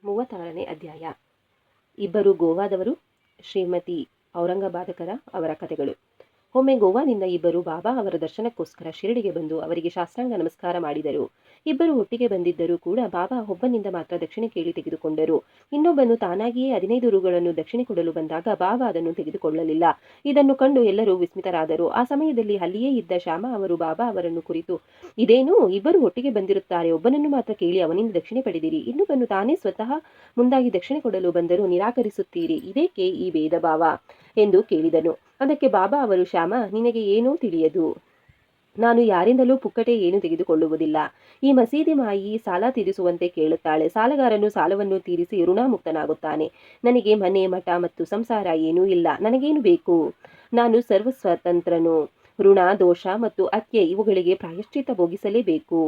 36ನೇ ಅಧ್ಯಾಯ. ಇಬ್ಬರು ಗೋವಾದವರು, ಶ್ರೀಮತಿ ಔರಂಗಾಬಾದಕರ ಅವರ ಕಥೆಗಳು. ಒಮ್ಮೆ ಗೋವಾದಿಂದ ಇಬ್ಬರು ಬಾಬಾ ಅವರ ದರ್ಶನಕ್ಕೋಸ್ಕರ ಶಿರಡಿಗೆ ಬಂದು ಅವರಿಗೆ ಶಾಸ್ತ್ರಾಂಗ ನಮಸ್ಕಾರ ಮಾಡಿದರು. ಇಬ್ಬರು ಒಟ್ಟಿಗೆ ಬಂದಿದ್ದರೂ ಕೂಡ ಬಾಬಾ ಒಬ್ಬನಿಂದ ಮಾತ್ರ ದಕ್ಷಿಣೆ ಕೇಳಿ ತೆಗೆದುಕೊಂಡರು. ಇನ್ನೊಬ್ಬನು ತಾನಾಗಿಯೇ 15 ರೂಗಳನ್ನು ದಕ್ಷಿಣೆ ಕೊಡಲು ಬಂದಾಗ ಬಾಬಾ ಅದನ್ನು ತೆಗೆದುಕೊಳ್ಳಲಿಲ್ಲ. ಇದನ್ನು ಕಂಡು ಎಲ್ಲರೂ ವಿಸ್ಮಿತರಾದರು. ಆ ಸಮಯದಲ್ಲಿ ಅಲ್ಲಿಯೇ ಇದ್ದ ಶ್ಯಾಮ ಅವರು ಬಾಬಾ ಅವರನ್ನು ಕುರಿತು, ಇದೇನು, ಇಬ್ಬರು ಒಟ್ಟಿಗೆ ಬಂದಿರುತ್ತಾರೆ, ಒಬ್ಬನನ್ನು ಮಾತ್ರ ಕೇಳಿ ಅವನಿಂದ ದಕ್ಷಿಣೆ ಪಡೆದಿರಿ, ಇನ್ನೊಬ್ಬನು ತಾನೇ ಸ್ವತಃ ಮುಂದಾಗಿ ದಕ್ಷಿಣೆ ಕೊಡಲು ಬಂದರೂ ನಿರಾಕರಿಸುತ್ತೀರಿ, ಇದೇಕೆ ಈ ಭೇದ ಭಾವ ಎಂದು ಕೇಳಿದನು. ಅದಕ್ಕೆ ಬಾಬಾ ಅವರು, ಶ್ಯಾಮ, ನಿನಗೆ ಏನೂ ತಿಳಿಯದು. ನಾನು ಯಾರಿಂದಲೂ ಪುಕ್ಕಟೆ ಏನು ತೆಗೆದುಕೊಳ್ಳುವುದಿಲ್ಲ. ಈ ಮಸೀದಿ ಮಾಯಿ ಸಾಲ ತೀರಿಸುವಂತೆ ಕೇಳುತ್ತಾಳೆ. ಸಾಲಗಾರನು ಸಾಲವನ್ನು ತೀರಿಸಿ ಋಣಮುಕ್ತನಾಗುತ್ತಾನೆ. ನನಗೆ ಮನೆ, ಮಠ ಮತ್ತು ಸಂಸಾರ ಏನೂ ಇಲ್ಲ. ನನಗೇನು ಬೇಕು? ನಾನು ಸರ್ವಸ್ವತಂತ್ರನು. ಋಣ, ದೋಷ ಮತ್ತು ಹತ್ಯೆ ಇವುಗಳಿಗೆ ಪ್ರಾಯಶ್ಚಿತ್ತ ಭೋಗಿಸಲೇಬೇಕು.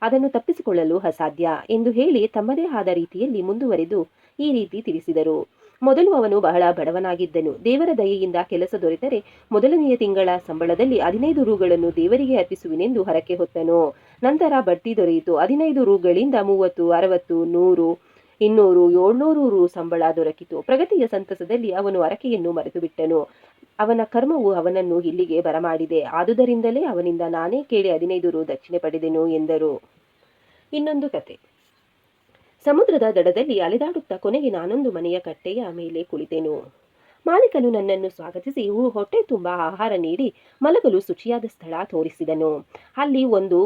ಅದನ್ನು ತಪ್ಪಿಸಿಕೊಳ್ಳಲು ಅಸಾಧ್ಯ ಎಂದು ಹೇಳಿ ತಮ್ಮದೇ ಆದ ರೀತಿಯಲ್ಲಿ ಮುಂದುವರೆದು ಈ ರೀತಿ ತಿಳಿಸಿದರು. ಮೊದಲು ಅವನು ಬಹಳ ಬಡವನಾಗಿದ್ದನು. ದೇವರ ದಯೆಯಿಂದ ಕೆಲಸ ದೊರೆತರೆ ಮೊದಲನೆಯ ತಿಂಗಳ ಸಂಬಳದಲ್ಲಿ 15 ರೂಗಳನ್ನು ದೇವರಿಗೆ ಅರ್ಪಿಸುವಿನೆಂದು ಹರಕೆ ಹೊತ್ತನು. ನಂತರ ಬಡ್ತಿ ದೊರೆಯಿತು. 15 ರೂಗಳಿಂದ 30, 60, 100, 200, 700 ರೂ ಸಂಬಳ ದೊರಕಿತು. ಪ್ರಗತಿಯ ಸಂತಸದಲ್ಲಿ ಅವನು ಹರಕೆಯನ್ನು ಮರೆತು ಬಿಟ್ಟನು. ಅವನ ಕರ್ಮವು ಅವನನ್ನು ಇಲ್ಲಿಗೆ ಬರಮಾಡಿದೆ. ಆದುದರಿಂದಲೇ ಅವನಿಂದ ನಾನೇ ಕೇಳಿ 15 ರೂ ದಕ್ಷಿಣೆ ಪಡೆದೆನು ಎಂದರು. ಇನ್ನೊಂದು ಕತೆ. ಸಮುದ್ರದ ದಡದಲ್ಲಿ ಅಲೆದಾಡುತ್ತಾ ಕೊನೆಗೆ ನಾನೊಂದು ಮನೆಯ ಕಟ್ಟೆಯ ಮೇಲೆ ಕುಳಿತೆನು. ಮಾಲೀಕನು ನನ್ನನ್ನು ಸ್ವಾಗತಿಸಿ ಹೊಟ್ಟೆ ತುಂಬ ಆಹಾರ ನೀಡಿ ಮಲಗಲು ಶುಚಿಯಾದ ಸ್ಥಳ ತೋರಿಸಿದನು. ಅಲ್ಲಿ ಒಂದು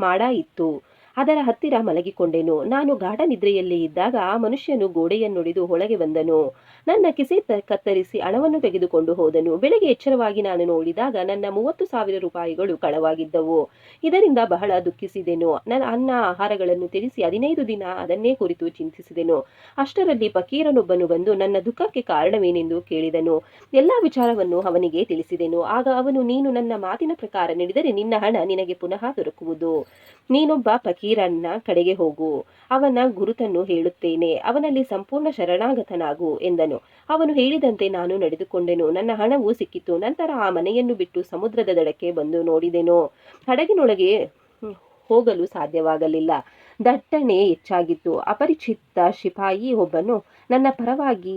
ಮಾಡ ಇತ್ತು. ಅದರ ಹತ್ತಿರ ಮಲಗಿಕೊಂಡೆನು. ನಾನು ಗಾಢ ನಿದ್ರೆಯಲ್ಲಿ ಇದ್ದಾಗ ಆ ಮನುಷ್ಯನು ಗೋಡೆಯನ್ನೊಡೆದು ಒಳಗೆ ಬಂದನು. ನನ್ನ ಕಿಸೆ ಕತ್ತರಿಸಿ ಹಣವನ್ನು ತೆಗೆದುಕೊಂಡು ಹೋದನು. ಬೆಳಗ್ಗೆ ಎಚ್ಚರವಾಗಿ ನಾನು ನೋಡಿದಾಗ ನನ್ನ 30,000 ರೂಪಾಯಿಗಳು ಕಳವಾಗಿದ್ದವು. ಇದರಿಂದ ಬಹಳ ದುಃಖಿಸಿದೆನು. ನನ್ನ ಅನ್ನ ಆಹಾರಗಳನ್ನು ತಿಳಿಸಿ 15 ದಿನ ಅದನ್ನೇ ಕುರಿತು ಚಿಂತಿಸಿದೆನು. ಅಷ್ಟರಲ್ಲಿ ಫಕೀರನೊಬ್ಬನು ಬಂದು ನನ್ನ ದುಃಖಕ್ಕೆ ಕಾರಣವೇನೆಂದು ಕೇಳಿದನು. ಎಲ್ಲಾ ವಿಚಾರವನ್ನು ಅವನಿಗೆ ತಿಳಿಸಿದೆನು. ಆಗ ಅವನು, ನೀನು ನನ್ನ ಮಾತಿನ ಪ್ರಕಾರ ನಡೆದರೆ ನಿನ್ನ ಹಣ ನಿನಗೆ ಪುನಃ ದೊರಕುವುದು. ನೀನೊಬ್ಬ ಫಕೀರನ ಕಡೆಗೆ ಹೋಗು. ಅವನ ಗುರುತನ್ನು ಹೇಳುತ್ತೇನೆ. ಅವನಲ್ಲಿ ಸಂಪೂರ್ಣ ಶರಣಾಗತನಾಗು ಎಂದನು. ಅವನು ಹೇಳಿದಂತೆ ನಾನು ನಡೆದುಕೊಂಡೆನು. ನನ್ನ ಹಣವು ಸಿಕ್ಕಿತು. ನಂತರ ಆ ಮನೆಯನ್ನು ಬಿಟ್ಟು ಸಮುದ್ರದ ದಡಕ್ಕೆ ಬಂದು ನೋಡಿದೆನು. ಹಡಗಿನೊಳಗೆ ಹೋಗಲು ಸಾಧ್ಯವಾಗಲಿಲ್ಲ. ದಟ್ಟಣೆ ಹೆಚ್ಚಾಗಿತ್ತು. ಅಪರಿಚಿತ ಶಿಪಾಯಿ ಒಬ್ಬನು ನನ್ನ ಪರವಾಗಿ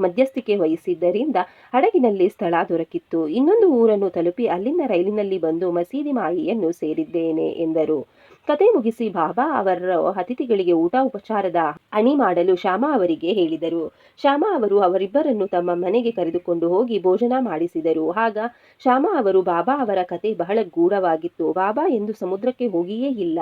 ಮಧ್ಯಸ್ಥಿಕೆ ವಹಿಸಿದ್ದರಿಂದ ಹಡಗಿನಲ್ಲಿ ಸ್ಥಳ ದೊರಕಿತ್ತು. ಇನ್ನೊಂದು ಊರನ್ನು ತಲುಪಿ ಅಲ್ಲಿಂದ ರೈಲಿನಲ್ಲಿ ಬಂದು ಮಸೀದಿ ಮಾಯಿಯನ್ನು ಸೇರಿದ್ದೇನೆ ಎಂದರು. ಕತೆ ಮುಗಿಸಿ ಬಾಬಾ ಅವರ ಅತಿಥಿಗಳಿಗೆ ಊಟ ಉಪಚಾರದ ಅಣಿ ಮಾಡಲು ಶ್ಯಾಮ ಅವರಿಗೆ ಹೇಳಿದರು. ಶ್ಯಾಮ ಅವರು ಅವರಿಬ್ಬರನ್ನು ತಮ್ಮ ಮನೆಗೆ ಕರೆದುಕೊಂಡು ಹೋಗಿ ಭೋಜನ ಮಾಡಿಸಿದರು. ಆಗ ಶ್ಯಾಮ ಅವರು, ಬಾಬಾ ಅವರ ಕತೆ ಬಹಳ ಗೂಢವಾಗಿತ್ತು. ಬಾಬಾ ಎಂದು ಸಮುದ್ರಕ್ಕೆ ಹೋಗಿಯೇ ಇಲ್ಲ.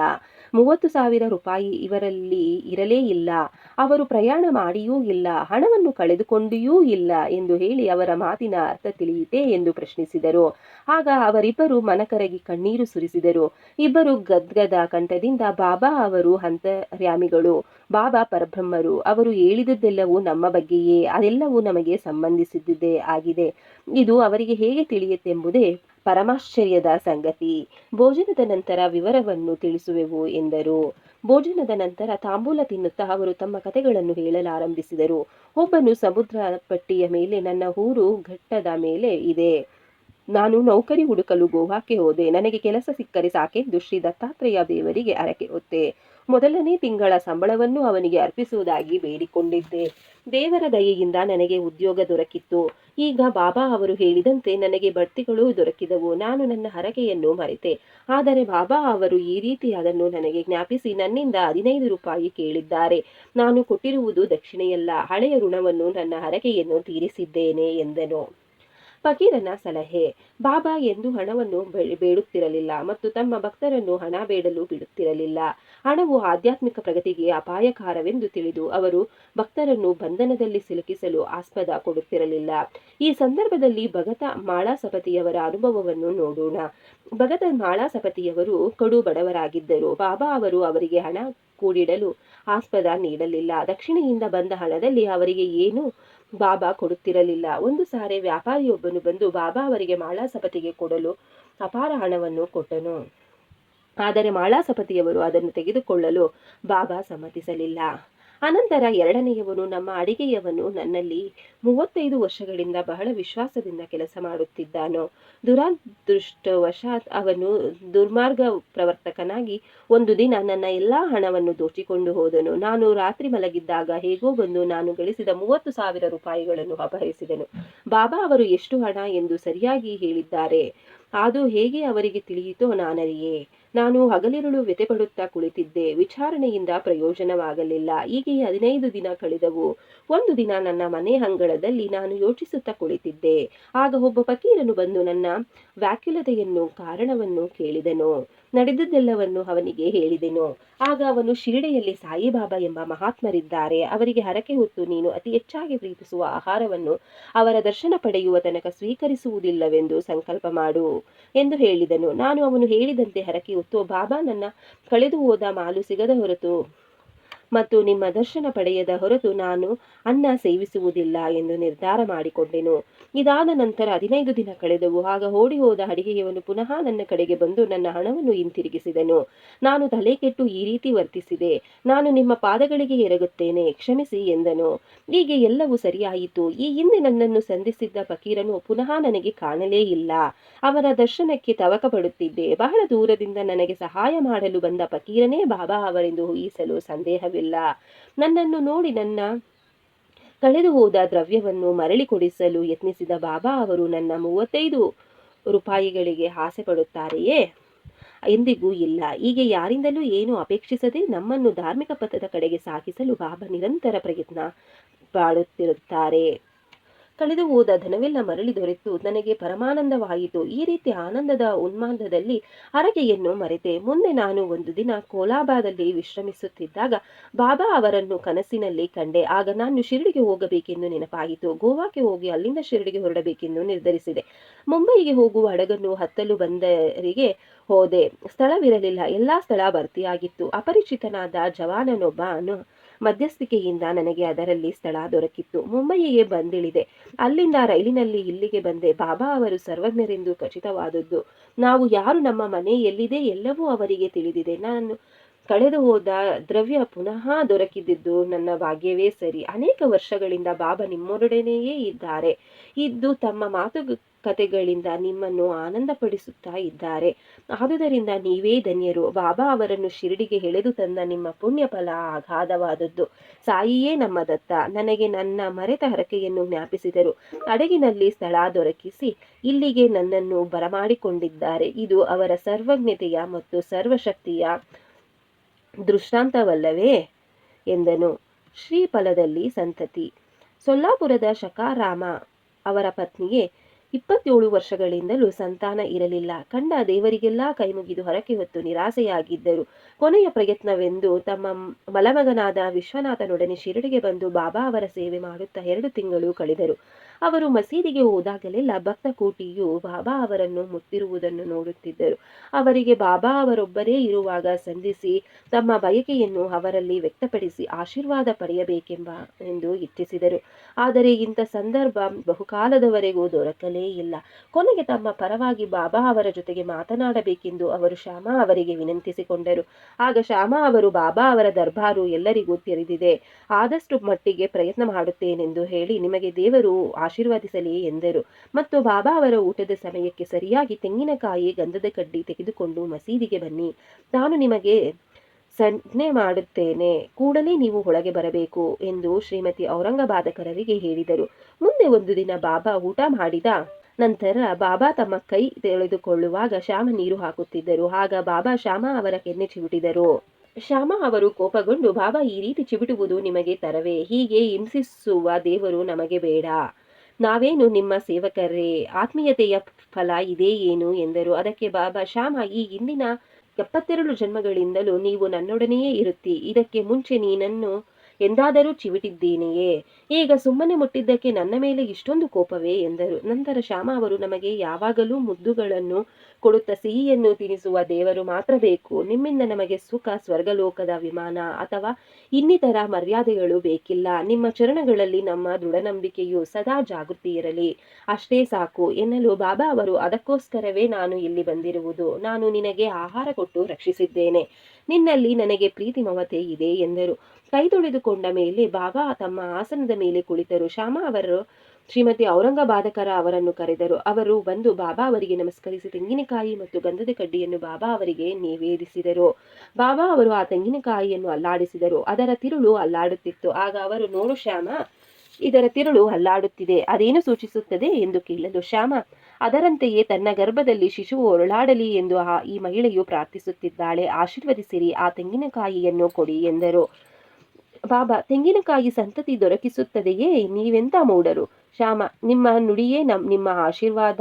30,000 ರೂಪಾಯಿ ಇವರಲ್ಲಿ ಇರಲೇ ಇಲ್ಲ. ಅವರು ಪ್ರಯಾಣ ಮಾಡಿಯೂ ಇಲ್ಲ. ಹಣವನ್ನು ಕಳೆದುಕೊಂಡಿಯೂ ಇಲ್ಲ ಎಂದು ಹೇಳಿ ಅವರ ಮಾತಿನ ಅರ್ಥ ತಿಳಿಯಿತೇ ಎಂದು ಪ್ರಶ್ನಿಸಿದರು. ಆಗ ಅವರಿಬ್ಬರು ಮನಕರಗಿ ಕಣ್ಣೀರು ಸುರಿಸಿದರು. ಇಬ್ಬರು ಗದ್ಗದ ಕಂಠದಿಂದ, ಬಾಬಾ ಅವರು ಅಂತರ್ಯಾಮಿಗಳು, ಬಾಬಾ ಪರಬ್ರಹ್ಮರು. ಅವರು ಹೇಳಿದುದೆಲ್ಲವೂ ನಮ್ಮ ಬಗ್ಗೆಯೇ. ಅದೆಲ್ಲವೂ ನಮಗೆ ಸಂಬಂಧಿಸಿದ್ದೇ ಆಗಿದೆ. ಇದು ಅವರಿಗೆ ಹೇಗೆ ತಿಳಿಯಿತೆಂಬುದೇ ಪರಮಾಶ್ಚರ್ಯದ ಸಂಗತಿ. ಭೋಜನದ ನಂತರ ವಿವರವನ್ನು ತಿಳಿಸುವೆವು ಎಂದರು. ಭೋಜನದ ನಂತರ ತಾಂಬೂಲ ತಿನ್ನುತ್ತಾ ಅವರು ತಮ್ಮ ಕಥೆಗಳನ್ನು ಹೇಳಲಾರಂಭಿಸಿದರು. ಒಬ್ಬನು, ಸಮುದ್ರ ಪಟ್ಟಿಯ ಮೇಲೆ ನನ್ನ ಊರು ಘಟ್ಟದ ಮೇಲೆ ಇದೆ. ನಾನು ನೌಕರಿ ಹುಡುಕಲು ಗೋವಾಕ್ಕೆ ಹೋದೆ. ನನಗೆ ಕೆಲಸ ಸಿಕ್ಕರೆ ಸಾಕೆಂದು ಶ್ರೀ ದತ್ತಾತ್ರೇಯ ದೇವರಿಗೆ ಹರಕೆ ಹೊತ್ತೆ. ಮೊದಲನೇ ತಿಂಗಳ ಸಂಬಳವನ್ನು ಅವನಿಗೆ ಅರ್ಪಿಸುವುದಾಗಿ ಬೇಡಿಕೊಂಡಿದ್ದೆ. ದೇವರ ದಯೆಯಿಂದ ನನಗೆ ಉದ್ಯೋಗ ದೊರಕಿತ್ತು. ಈಗ ಬಾಬಾ ಅವರು ಹೇಳಿದಂತೆ ನನಗೆ ಬಡ್ತಿಗಳು ದೊರಕಿದವು. ನಾನು ನನ್ನ ಹರಕೆಯನ್ನು ಮರೆತೆ. ಆದರೆ ಬಾಬಾ ಅವರು ಈ ರೀತಿ ಅದನ್ನು ನನಗೆ ಜ್ಞಾಪಿಸಿ ನನ್ನಿಂದ 15 ರೂಪಾಯಿ ಕೇಳಿದ್ದಾರೆ. ನಾನು ಕೊಟ್ಟಿರುವುದು ದಕ್ಷಿಣೆಯಲ್ಲ, ಹಳೆಯ ಋಣವನ್ನು, ನನ್ನ ಹರಕೆಯನ್ನು ತೀರಿಸಿದ್ದೇನೆ ಎಂದನು. ಫಕೀರನ ಸಲಹೆ. ಬಾಬಾ ಎಂದು ಹಣವನ್ನು ಬೇಡುತ್ತಿರಲಿಲ್ಲ ಮತ್ತು ತಮ್ಮ ಭಕ್ತರನ್ನು ಹಣ ಬೇಡಲು ಬಿಡುತ್ತಿರಲಿಲ್ಲ. ಹಣವು ಆಧ್ಯಾತ್ಮಿಕ ಪ್ರಗತಿಗೆ ಅಪಾಯಕಾರವೆಂದು ತಿಳಿದು ಅವರು ಭಕ್ತರನ್ನು ಬಂಧನದಲ್ಲಿ ಸಿಲುಕಿಸಲು ಆಸ್ಪದ ಕೊಡುತ್ತಿರಲಿಲ್ಲ. ಈ ಸಂದರ್ಭದಲ್ಲಿ ಭಗತ ಮಾಳಾಸಪತಿಯವರ ಅನುಭವವನ್ನು ನೋಡೋಣ. ಭಗತ ಮಾಳಾಸಪತಿಯವರು ಕಡು ಬಡವರಾಗಿದ್ದರು. ಬಾಬಾ ಅವರು ಅವರಿಗೆ ಹಣ ಕೂಡಿಡಲು ಆಸ್ಪದ ನೀಡಲಿಲ್ಲ. ದಕ್ಷಿಣೆಯಿಂದ ಬಂದ ಹಣದಲ್ಲಿ ಅವರಿಗೆ ಏನು ಬಾಬಾ ಕೊಡುತ್ತಿರಲಿಲ್ಲ. ಒಂದು ಸಾರಿ ವ್ಯಾಪಾರಿಯೊಬ್ಬನು ಬಂದು ಬಾಬಾ ಅವರಿಗೆ ಮಾಳಾಸಪತಿಗೆ ಕೊಡಲು ಅಪಾರ ಹಣವನ್ನು ಕೊಟ್ಟನು. ಆದರೆ ಮಾಳಾಸಪತಿಯವರು ಅದನ್ನು ತೆಗೆದುಕೊಳ್ಳಲು ಬಾಬಾ ಸಮ್ಮತಿಸಲಿಲ್ಲ. ಅನಂತರ ಎರಡನೆಯವನು, ನಮ್ಮ ಅಡಿಗೆಯವನು ನನ್ನಲ್ಲಿ 35 ವರ್ಷಗಳಿಂದ ಬಹಳ ವಿಶ್ವಾಸದಿಂದ ಕೆಲಸ ಮಾಡುತ್ತಿದ್ದಾನೋ. ದುರಾದೃಷ್ಟವಶಾತ್ ಅವನು ದುರ್ಮಾರ್ಗ ಪ್ರವರ್ತಕನಾಗಿ ಒಂದು ದಿನ ನನ್ನ ಎಲ್ಲಾ ಹಣವನ್ನು ದೋಚಿಕೊಂಡು ಹೋದನು. ನಾನು ರಾತ್ರಿ ಮಲಗಿದ್ದಾಗ ಹೇಗೋ ಬಂದು ನಾನು ಗಳಿಸಿದ 30,000 ರೂಪಾಯಿಗಳನ್ನು ಅಪಹರಿಸಿದನು. ಬಾಬಾ ಅವರು ಎಷ್ಟು ಹಣ ಎಂದು ಸರಿಯಾಗಿ ಹೇಳಿದ್ದಾರೆ. ಅದು ಹೇಗೆ ಅವರಿಗೆ ತಿಳಿಯಿತೋ ನಾನರಿಯೆ. ನಾನು ಹಗಲಿರುಳು ವ್ಯಥೆಪಡುತ್ತಾ ಕುಳಿತಿದ್ದೆ. ವಿಚಾರಣೆಯಿಂದ ಪ್ರಯೋಜನವಾಗಲಿಲ್ಲ. ಹೀಗೆ 15 ದಿನ ಕಳೆದವು. ಒಂದು ದಿನ ನನ್ನ ಮನೆ ಅಂಗಳದಲ್ಲಿ ನಾನು ಯೋಚಿಸುತ್ತಾ ಕುಳಿತಿದ್ದೆ. ಆಗ ಒಬ್ಬ ಫಕೀರನು ಬಂದು ನನ್ನ ವ್ಯಾಕುಲತೆಯನ್ನು ಕಾರಣವನ್ನು ಕೇಳಿದನು. ನಡೆದದ್ದೆಲ್ಲವನ್ನು ಅವನಿಗೆ ಹೇಳಿದೆನು. ಆಗ ಅವನು, ಶಿರಡಿಯಲ್ಲಿ ಸಾಯಿಬಾಬಾ ಎಂಬ ಮಹಾತ್ಮರಿದ್ದಾರೆ. ಅವರಿಗೆ ಹರಕೆ ಹೊತ್ತು ನೀನು ಅತಿ ಹೆಚ್ಚಾಗಿ ಪ್ರೀತಿಸುವ ಆಹಾರವನ್ನು ಅವರ ದರ್ಶನ ಪಡೆಯುವ ತನಕ ಸ್ವೀಕರಿಸುವುದಿಲ್ಲವೆಂದು ಸಂಕಲ್ಪ ಮಾಡು ಎಂದು ಹೇಳಿದನು. ನಾನು ಅವನು ಹೇಳಿದಂತೆ ಹರಕೆ ಹೊತ್ತು, ಬಾಬಾ, ನನ್ನ ಕಳೆದು ಹೋದ ಮಾಲು ಸಿಗದ ಹೊರತು ಮತ್ತು ನಿಮ್ಮ ದರ್ಶನ ಪಡೆಯದ ಹೊರತು ನಾನು ಅನ್ನ ಸೇವಿಸುವುದಿಲ್ಲ ಎಂದು ನಿರ್ಧಾರ ಮಾಡಿಕೊಂಡೆನು. ಇದಾದ ನಂತರ 15 ದಿನ ಕಳೆದವು. ಆಗ ಓಡಿ ಹೋದ ಅಡಿಗೆಯವನು ಪುನಃ ನನ್ನ ಕಡೆಗೆ ಬಂದು ನನ್ನ ಹಣವನ್ನು ಹಿಂತಿರುಗಿಸಿದನು. ನಾನು ತಲೆ ಕೆಟ್ಟು ಈ ರೀತಿ ವರ್ತಿಸಿದೆ. ನಾನು ನಿಮ್ಮ ಪಾದಗಳಿಗೆ ಎರಗುತ್ತೇನೆ, ಕ್ಷಮಿಸಿ ಎಂದನು. ಹೀಗೆ ಎಲ್ಲವೂ ಸರಿಯಾಯಿತು. ಈ ಹಿಂದೆ ನನ್ನನ್ನು ಸಂಧಿಸಿದ್ದ ಫಕೀರನು ಪುನಃ ನನಗೆ ಕಾಣಲೇ ಇಲ್ಲ. ಅವರ ದರ್ಶನಕ್ಕೆ ತವಕ ಪಡುತ್ತಿದ್ದೆ. ಬಹಳ ದೂರದಿಂದ ನನಗೆ ಸಹಾಯ ಮಾಡಲು ಬಂದ ಫಕೀರನೇ ಬಾಬಾ ಅವರೆಂದು ಊಹಿಸಲು ಸಂದೇಹವಿಲ್ಲ. ನನ್ನನ್ನು ನೋಡಿ ನನ್ನ ಕಳೆದು ಹೋದ ದ್ರವ್ಯವನ್ನು ಮರಳಿ ಕೊಡಿಸಲು ಯತ್ನಿಸಿದ ಬಾಬಾ ಅವರು ನನ್ನ 35 ರೂಪಾಯಿಗಳಿಗೆ ಆಸೆ ಪಡುತ್ತಾರೆಯೇ? ಎಂದಿಗೂ ಇಲ್ಲ. ಹೀಗೆ ಯಾರಿಂದಲೂ ಏನು ಅಪೇಕ್ಷಿಸದೆ ನಮ್ಮನ್ನು ಧಾರ್ಮಿಕ ಪಥದ ಕಡೆಗೆ ಸಾಗಿಸಲು ಬಾಬಾ ನಿರಂತರ ಪ್ರಯತ್ನ ಮಾಡುತ್ತಿರುತ್ತಾರೆ. ಕಳೆದು ಹೋದ ಧನವೆಲ್ಲ ಮರಳಿ ದೊರೆತು ನನಗೆ ಪರಮಾನಂದವಾಯಿತು. ಈ ರೀತಿ ಆನಂದದ ಉನ್ಮಾದದಲ್ಲಿ ಹರಕೆಯನ್ನು ಮರೆತೆ. ಮುಂದೆ ನಾನು ಒಂದು ದಿನ ಕೋಲಾಬಾದಲ್ಲಿ ವಿಶ್ರಮಿಸುತ್ತಿದ್ದಾಗ ಬಾಬಾ ಅವರನ್ನು ಕನಸಿನಲ್ಲಿ ಕಂಡೆ. ಆಗ ನಾನು ಶಿರಡಿಗೆ ಹೋಗಬೇಕೆಂದು ನೆನಪಾಯಿತು. ಗೋವಾಕ್ಕೆ ಹೋಗಿ ಅಲ್ಲಿಂದ ಶಿರಡಿಗೆ ಹೊರಡಬೇಕೆಂದು ನಿರ್ಧರಿಸಿದೆ. ಮುಂಬಯಿಗೆ ಹೋಗುವ ಹಡಗನ್ನು ಹತ್ತಲು ಬಂದರಿಗೆ ಹೋದೆ. ಸ್ಥಳವಿರಲಿಲ್ಲ. ಎಲ್ಲಾ ಸ್ಥಳ ಭರ್ತಿಯಾಗಿತ್ತು. ಅಪರಿಚಿತನಾದ ಜವಾನನೊಬ್ಬನು ಮಧ್ಯಸ್ಥಿಕೆಯಿಂದ ನನಗೆ ಅದರಲ್ಲಿ ಸ್ಥಳ ದೊರಕಿತ್ತು. ಮುಂಬಯಿಗೆ ಬಂದಿಳಿದೆ. ಅಲ್ಲಿಂದ ರೈಲಿನಲ್ಲಿ ಇಲ್ಲಿಗೆ ಬಂದೆ. ಬಾಬಾ ಅವರು ಸರ್ವಜ್ಞರೆಂದು ಖಚಿತವಾದದ್ದು. ನಾವು ಯಾರು, ನಮ್ಮ ಮನೆ ಎಲ್ಲಿದೆ, ಎಲ್ಲವೂ ಅವರಿಗೆ ತಿಳಿದಿದೆ. ನಾನು ಕಳೆದು ಹೋದ ದ್ರವ್ಯ ಪುನಃ ದೊರಕಿದ್ದು ನನ್ನ ಭಾಗ್ಯವೇ ಸರಿ. ಅನೇಕ ವರ್ಷಗಳಿಂದ ಬಾಬಾ ನಿಮ್ಮೊಡನೆಯೇ ಇದ್ದು ತಮ್ಮ ಮಾತುಕತೆಗಳಿಂದ ನಿಮ್ಮನ್ನು ಆನಂದಪಡಿಸುತ್ತಾ ಇದ್ದಾರೆ. ಆದುದರಿಂದ ನೀವೇ ಧನ್ಯರು. ಬಾಬಾ ಅವರನ್ನು ಶಿರಡಿಗೆ ಎಳೆದು ತಂದ ನಿಮ್ಮ ಪುಣ್ಯ ಫಲ ಅಗಾಧವಾದದ್ದು. ಸಾಯಿಯೇ ನಮ್ಮ ದತ್ತ. ನನಗೆ ನನ್ನ ಮರೆತ ಹರಕೆಯನ್ನು ಜ್ಞಾಪಿಸಿದರು. ಹಡಗಿನಲ್ಲಿ ಸ್ಥಳ ದೊರಕಿಸಿ ಇಲ್ಲಿಗೆ ನನ್ನನ್ನು ಬರಮಾಡಿಕೊಂಡಿದ್ದಾರೆ. ಇದು ಅವರ ಸರ್ವಜ್ಞತೆಯ ಮತ್ತು ಸರ್ವಶಕ್ತಿಯ ದೃಷ್ಟಾಂತವಲ್ಲವೇ ಎಂದನು. ಶ್ರೀಫಲದಲ್ಲಿ ಸಂತತಿ. ಸೊಲ್ಲಾಪುರದ ಶಕಾರಾಮ ಅವರ ಪತ್ನಿಗೆ 27 ವರ್ಷಗಳಿಂದಲೂ ಸಂತಾನ ಇರಲಿಲ್ಲ. ಕಂಡ ದೇವರಿಗೆಲ್ಲ ಕೈಮುಗಿದು ಹರಕೆ ಹೊತ್ತು ನಿರಾಸೆಯಾಗಿದ್ದರು. ಕೊನೆಯ ಪ್ರಯತ್ನವೆಂದು ತಮ್ಮ ಮಲಮಗನಾದ ವಿಶ್ವನಾಥನೊಡನೆ ಶಿರಡಿಗೆ ಬಂದು ಬಾಬಾ ಅವರ ಸೇವೆ ಮಾಡುತ್ತಾ 2 ತಿಂಗಳು ಕಳೆದರು. ಅವರು ಮಸೀದಿಗೆ ಹೋದಾಗಲೆಲ್ಲ ಭಕ್ತ ಕೋಟಿಯು ಬಾಬಾ ಅವರನ್ನು ಮುತ್ತಿರುವುದನ್ನು ನೋಡುತ್ತಿದ್ದರು. ಅವರಿಗೆ ಬಾಬಾ ಅವರೊಬ್ಬರೇ ಇರುವಾಗ ಸಂಧಿಸಿ ತಮ್ಮ ಬಯಕೆಯನ್ನು ಅವರಲ್ಲಿ ವ್ಯಕ್ತಪಡಿಸಿ ಆಶೀರ್ವಾದ ಪಡೆಯಬೇಕೆಂದು ಇಚ್ಛಿಸಿದರು. ಆದರೆ ಇಂಥ ಸಂದರ್ಭ ಬಹುಕಾಲದವರೆಗೂ ದೊರಕಲೇ ಇಲ್ಲ. ಕೊನೆಗೆ ತಮ್ಮ ಪರವಾಗಿ ಬಾಬಾ ಅವರ ಜೊತೆಗೆ ಮಾತನಾಡಬೇಕೆಂದು ಅವರು ಶ್ಯಾಮಾ ಅವರಿಗೆ ವಿನಂತಿಸಿಕೊಂಡರು. ಆಗ ಶ್ಯಾಮಾ ಅವರು, ಬಾಬಾ ಅವರ ದರ್ಬಾರು ಎಲ್ಲರಿಗೂ ತೆರೆದಿದೆ, ಆದಷ್ಟು ಮಟ್ಟಿಗೆ ಪ್ರಯತ್ನ ಮಾಡುತ್ತೇನೆಂದು ಹೇಳಿ ನಿಮಗೆ ದೇವರು ಆಶೀರ್ವದಿಸಲಿ ಎಂದರು. ಮತ್ತು ಬಾಬಾ ಅವರ ಊಟದ ಸಮಯಕ್ಕೆ ಸರಿಯಾಗಿ ತೆಂಗಿನಕಾಯಿ, ಗಂಧದ ಕಡ್ಡಿ ತೆಗೆದುಕೊಂಡು ಮಸೀದಿಗೆ ಬನ್ನಿ, ನಾನು ನಿಮಗೆ ಸನ್ನೆ ಮಾಡುತ್ತೇನೆ, ಕೂಡಲೇ ನೀವು ಒಳಗೆ ಬರಬೇಕು ಎಂದು ಶ್ರೀಮತಿ ಔರಂಗಬಾದಕರರಿಗೆ ಹೇಳಿದರು. ಮುಂದೆ ಒಂದು ದಿನ ಬಾಬಾ ಊಟ ಮಾಡಿದ ನಂತರ ಬಾಬಾ ತಮ್ಮ ಕೈ ತೆಳೆದುಕೊಳ್ಳುವಾಗ ಶ್ಯಾಮ ನೀರು ಹಾಕುತ್ತಿದ್ದರು. ಆಗ ಬಾಬಾ ಶ್ಯಾಮ ಅವರ ಕೆನ್ನೆ ಚಿವುಟಿದರು. ಶ್ಯಾಮ ಅವರು ಕೋಪಗೊಂಡು, ಬಾಬಾ, ಈ ರೀತಿ ಚಿವುಟುವುದು ನಿಮಗೆ ತರವೇ? ಹೀಗೆ ಹಿಂಸಿಸುವ ದೇವರು ನಮಗೆ ಬೇಡ. ನಾವೇನು ನಿಮ್ಮ ಸೇವಕರೇ? ಆತ್ಮೀಯತೆಯ ಫಲ ಇದೇ ಏನು ಎಂದರು. ಅದಕ್ಕೆ ಬಾಬಾ, ಶ್ಯಾಮ, ಈ ಹಿಂದಿನ 72 ಜನ್ಮಗಳಿಂದಲೂ ನೀವು ನನ್ನೊಡನೆಯೇ ಇರುತ್ತಿ. ಇದಕ್ಕೆ ಮುಂಚೆ ನೀನನ್ನು ಎಂದಾದರೂ ಚಿವಿಟಿದ್ದೇನೆಯೇ? ಈಗ ಸುಮ್ಮನೆ ಮುಟ್ಟಿದ್ದಕ್ಕೆ ನನ್ನ ಮೇಲೆ ಇಷ್ಟೊಂದು ಕೋಪವೇ ಎಂದರು. ನಂತರ ಶ್ಯಾಮ ಅವರು, ನಮಗೆ ಯಾವಾಗಲೂ ಮುದ್ದುಗಳನ್ನು ಕೊಡುತ್ತಾ ಸಿಹಿಯನ್ನು ತಿನಿಸುವ ದೇವರು ಮಾತ್ರ ಬೇಕು. ನಿಮ್ಮಿಂದ ನಮಗೆ ಸುಖ, ಸ್ವರ್ಗಲೋಕದ ವಿಮಾನ ಅಥವಾ ಇನ್ನಿತರ ಮರ್ಯಾದೆಗಳು ಬೇಕಿಲ್ಲ. ನಿಮ್ಮ ಚರಣಗಳಲ್ಲಿ ನಮ್ಮ ದೃಢನಂಬಿಕೆಯು ಸದಾ ಜಾಗೃತಿ ಇರಲಿ, ಅಷ್ಟೇ ಸಾಕು ಎನ್ನಲು ಬಾಬಾ ಅವರು, ಅದಕ್ಕೋಸ್ಕರವೇ ನಾನು ಇಲ್ಲಿ ಬಂದಿರುವುದು. ನಾನು ನಿನಗೆ ಆಹಾರ ಕೊಟ್ಟು ರಕ್ಷಿಸಿದ್ದೇನೆ, ನಿನ್ನಲ್ಲಿ ನನಗೆ ಪ್ರೀತಿ ಮಮತೆ ಇದೆ ಎಂದರು. ಕೈ ತೊಳೆದುಕೊಂಡ ಮೇಲೆ ಬಾಬಾ ತಮ್ಮ ಆಸನದ ಮೇಲೆ ಕುಳಿತರು. ಶ್ಯಾಮ ಅವರು ಶ್ರೀಮತಿ ಔರಂಗಬಾದಕರ ಅವರನ್ನು ಕರೆದರು. ಅವರು ಬಂದು ಬಾಬಾ ಅವರಿಗೆ ನಮಸ್ಕರಿಸಿ ತೆಂಗಿನಕಾಯಿ ಮತ್ತು ಗಂಧದ ಕಡ್ಡಿಯನ್ನು ಬಾಬಾ ಅವರಿಗೆ ನಿವೇದಿಸಿದರು. ಬಾಬಾ ಅವರು ಆ ತೆಂಗಿನಕಾಯಿಯನ್ನು ಅಲ್ಲಾಡಿಸಿದರು. ಅದರ ತಿರುಳು ಅಲ್ಲಾಡುತ್ತಿತ್ತು. ಆಗ ಅವರು, ನೋಡು ಶ್ಯಾಮ, ಇದರ ತಿರುಳು ಅಲ್ಲಾಡುತ್ತಿದೆ, ಅದೇನು ಸೂಚಿಸುತ್ತದೆ ಎಂದು ಕೇಳಲು ಶ್ಯಾಮ, ಅದರಂತೆಯೇ ತನ್ನ ಗರ್ಭದಲ್ಲಿ ಶಿಶುವು ಹೊರಳಾಡಲಿ ಎಂದು ಈ ಮಹಿಳೆಯು ಪ್ರಾರ್ಥಿಸುತ್ತಿದ್ದಾಳೆ, ಆಶೀರ್ವದಿಸಿರಿ, ಆ ತೆಂಗಿನಕಾಯಿಯನ್ನು ಕೊಡಿ ಎಂದರು. ಬಾಬಾ, ತೆಂಗಿನಕಾಯಿ ಸಂತತಿ ದೊರಕಿಸುತ್ತದೆಯೇ? ನೀವೆಂತ ಮೂಢರು. ಶ್ಯಾಮ, ನಿಮ್ಮ ನುಡಿಯೇ ನಿಮ್ಮ ಆಶೀರ್ವಾದ,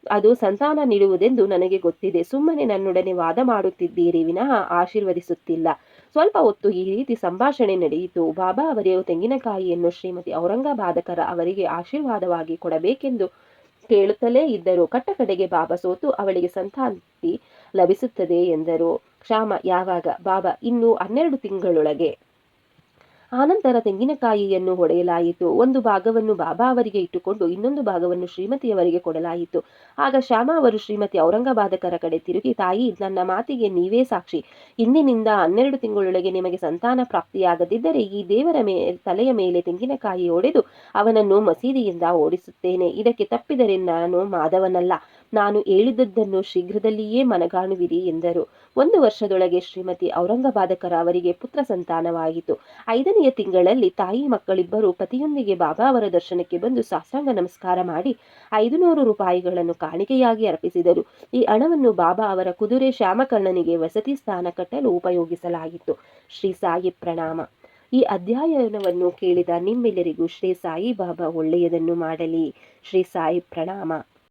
ಅದು ಸಂತಾನ ನೀಡುವುದೆಂದು ನನಗೆ ಗೊತ್ತಿದೆ. ಸುಮ್ಮನೆ ನನ್ನೊಡನೆ ವಾದ ಮಾಡುತ್ತಿದ್ದೀರಿ ವಿನಃ ಆಶೀರ್ವದಿಸುತ್ತಿಲ್ಲ. ಸ್ವಲ್ಪ ಹೊತ್ತು ಈ ರೀತಿ ಸಂಭಾಷಣೆ ನಡೆಯಿತು. ಬಾಬಾ ಅವರು ತೆಂಗಿನಕಾಯಿಯನ್ನು ಶ್ರೀಮತಿ ಔರಂಗಬಾದಕರ ಅವರಿಗೆ ಆಶೀರ್ವಾದವಾಗಿ ಕೊಡಬೇಕೆಂದು ಕೇಳುತ್ತಲೇ ಇದ್ದರು. ಕಡೆಗೆ ಬಾಬಾ ಸೋತು ಅವಳಿಗೆ ಸಂತಾತಿ ಲಭಿಸುತ್ತದೆ ಎಂದರು. ಶ್ಯಾಮ, ಯಾವಾಗ? ಬಾಬಾ, ಇನ್ನು 12 ತಿಂಗಳೊಳಗೆ. ಆನಂತರ ತೆಂಗಿನಕಾಯಿಯನ್ನು ಹೊಡೆಯಲಾಯಿತು. ಒಂದು ಭಾಗವನ್ನು ಬಾಬಾ ಅವರಿಗೆ ಇಟ್ಟುಕೊಂಡು ಇನ್ನೊಂದು ಭಾಗವನ್ನು ಶ್ರೀಮತಿಯವರಿಗೆ ಕೊಡಲಾಯಿತು. ಆಗ ಶ್ಯಾಮ ಅವರು ಶ್ರೀಮತಿ ಔರಂಗಬಾದಕರ ಕಡೆ ತಿರುಗಿ, ತಾಯಿ, ನನ್ನ ಮಾತಿಗೆ ನೀವೇ ಸಾಕ್ಷಿ. ಇಂದಿನಿಂದ 12 ತಿಂಗಳೊಳಗೆ ನಿಮಗೆ ಸಂತಾನ ಪ್ರಾಪ್ತಿಯಾಗದಿದ್ದರೆ ಈ ದೇವರ ತಲೆಯ ಮೇಲೆ ತೆಂಗಿನಕಾಯಿ ಹೊಡೆದು ಅವನನ್ನು ಮಸೀದಿಯಿಂದ ಓಡಿಸುತ್ತೇನೆ. ಇದಕ್ಕೆ ತಪ್ಪಿದರೆ ನಾನು ಮಾಧವನಲ್ಲ. ನಾನು ಹೇಳಿದ್ದನ್ನು ಶೀಘ್ರದಲ್ಲಿಯೇ ಮನಗಾಣುವಿರಿ ಎಂದರು. 1 ವರ್ಷದೊಳಗೆ ಶ್ರೀಮತಿ ಔರಂಗಬಾದಕರ ಅವರಿಗೆ ಪುತ್ರ ಸಂತಾನವಾಯಿತು. 5ನೆಯ ತಿಂಗಳಲ್ಲಿ ತಾಯಿ ಮಕ್ಕಳಿಬ್ಬರು ಪತಿಯೊಂದಿಗೆ ಬಾಬಾ ಅವರ ದರ್ಶನಕ್ಕೆ ಬಂದು ಸಾಷ್ಟಾಂಗ ನಮಸ್ಕಾರ ಮಾಡಿ 500 ರೂಪಾಯಿಗಳನ್ನು ಕಾಣಿಕೆಯಾಗಿ ಅರ್ಪಿಸಿದರು. ಈ ಹಣವನ್ನು ಬಾಬಾ ಅವರ ಕುದುರೆ ಶ್ಯಾಮಕರ್ಣನಿಗೆ ವಸತಿ ಸ್ಥಾನ ಕಟ್ಟಲು ಉಪಯೋಗಿಸಲಾಗಿತ್ತು. ಶ್ರೀ ಸಾಯಿ ಪ್ರಣಾಮ. ಈ ಅಧ್ಯಯನವನ್ನು ಕೇಳಿದ ನಿಮ್ಮೆಲ್ಲರಿಗೂ ಶ್ರೀ ಸಾಯಿ ಬಾಬಾ ಒಳ್ಳೆಯದನ್ನು ಮಾಡಲಿ. ಶ್ರೀ ಸಾಯಿ ಪ್ರಣಾಮ.